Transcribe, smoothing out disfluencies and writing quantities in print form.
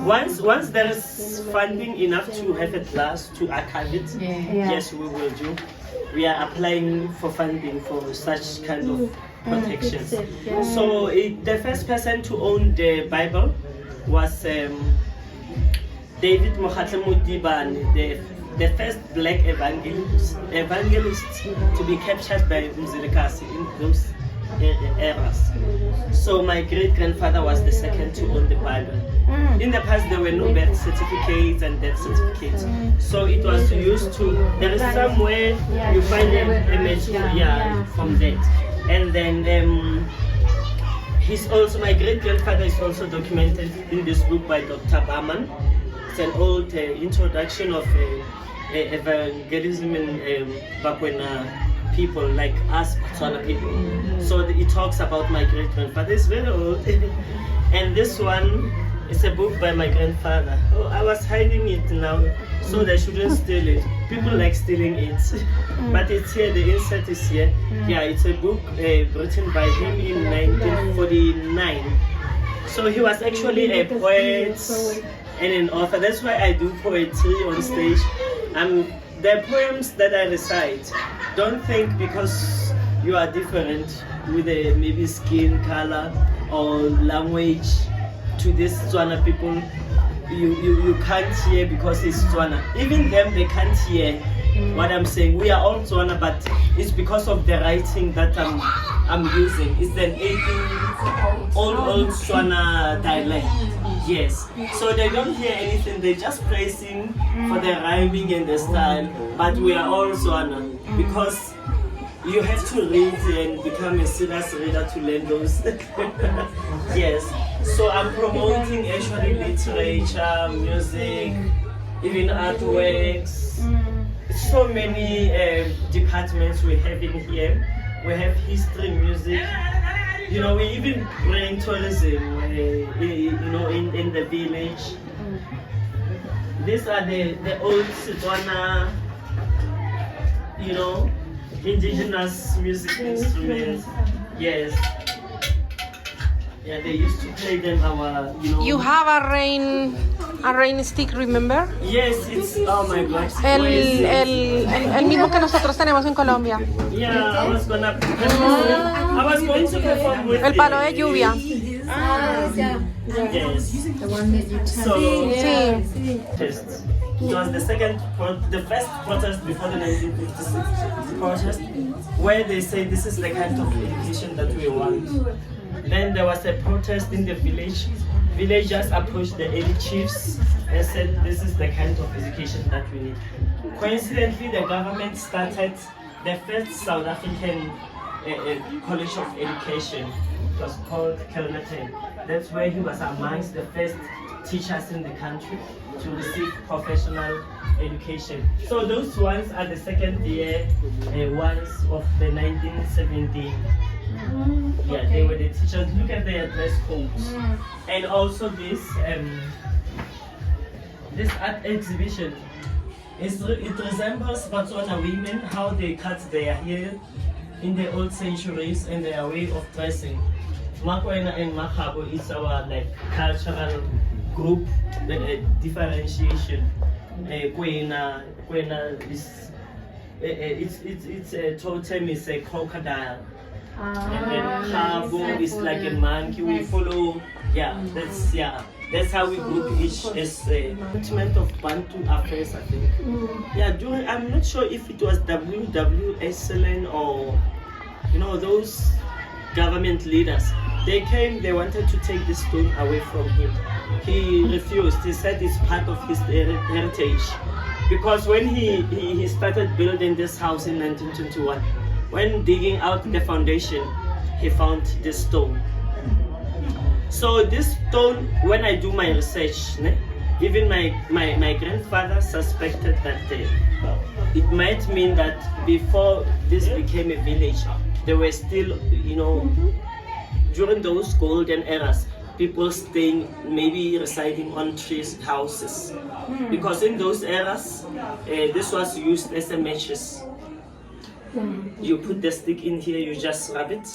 Once there is funding enough to have a class to archive it, yes, we will do. We are applying for funding for such kind of protections. So the first person to own the Bible was David Mohatle Mudibane, the first black evangelist to be captured by Mzilikazi in those eras. So my great-grandfather was the second to own the Bible. In the past there were no birth certificates and death certificates. So it was used to, there is somewhere you find an image from that. And then he's also, my great-grandfather is also documented in this book by Dr. Barman. It's an old introduction of evangelism in Sekwena people, like us Botswana people. So it talks about my great-grandfather. It's very old. And this one is a book by my grandfather. Oh, I was hiding it now so they shouldn't steal it. People like stealing it. But it's here, the insert is here. Yeah, it's a book written by him in 1949. So he was actually a poet and an author. That's why I do poetry on stage. The poems that I recite, don't think because you are different with a maybe skin color or language to this Tswana people, you can't hear because it's Tswana. Even them, they can't hear what I'm saying. We are all Tswana, but it's because of the writing that I'm using. It's an 18 old Tswana dialect. Yes, so they don't hear anything, they just praising for the rhyming and the style, but we are all Tswana because you have to read and become a serious reader to learn those. Yes, so I'm promoting actually literature, music, even artworks. So many departments we have in here. We have history, music. You know, we even bring tourism, in the village. These are the old Setswana, indigenous music instruments. Yes. Yeah, they used to play them You have a rain stick, remember? Yes, it's, oh my gosh. El mismo que nosotros tenemos en Colombia. Yeah, I was going to perform with El palo de lluvia. Yes. The one that you Protest. It was the first protest before the 1956 protest, where they say this is the kind of education that we want. Then there was a protest in the village. Villagers approached the early chiefs and said this is the kind of education that we need. Coincidentally, the government started the first South African College of Education. It was called Kelmetten. That's where he was amongst the first teachers in the country to receive professional education. So those ones are the second year ones of the 1970. Yeah, they were the teachers. Look at their dress codes. And also this art exhibition. It resembles Botswana women, how they cut their hair in the old centuries and their way of dressing. Sekwena and Makabo is our cultural group differentiation. Sekwena is it's a totem is a crocodile. And then Kabo is like a monkey. We follow, that's how we group each as a movement of Bantu affairs, I think. Yeah, I'm not sure if it was WWSLN or those government leaders. They came, they wanted to take the stone away from him. He refused. He said it's part of his heritage. Because when he started building this house in 1921, when digging out the foundation, he found this stone. So this stone, when I do my research, even my grandfather suspected that it might mean that before this became a village, there were still, during those golden eras, people staying, maybe residing on trees, houses. Because in those eras, this was used as a matches. You put the stick in here, you just rub it.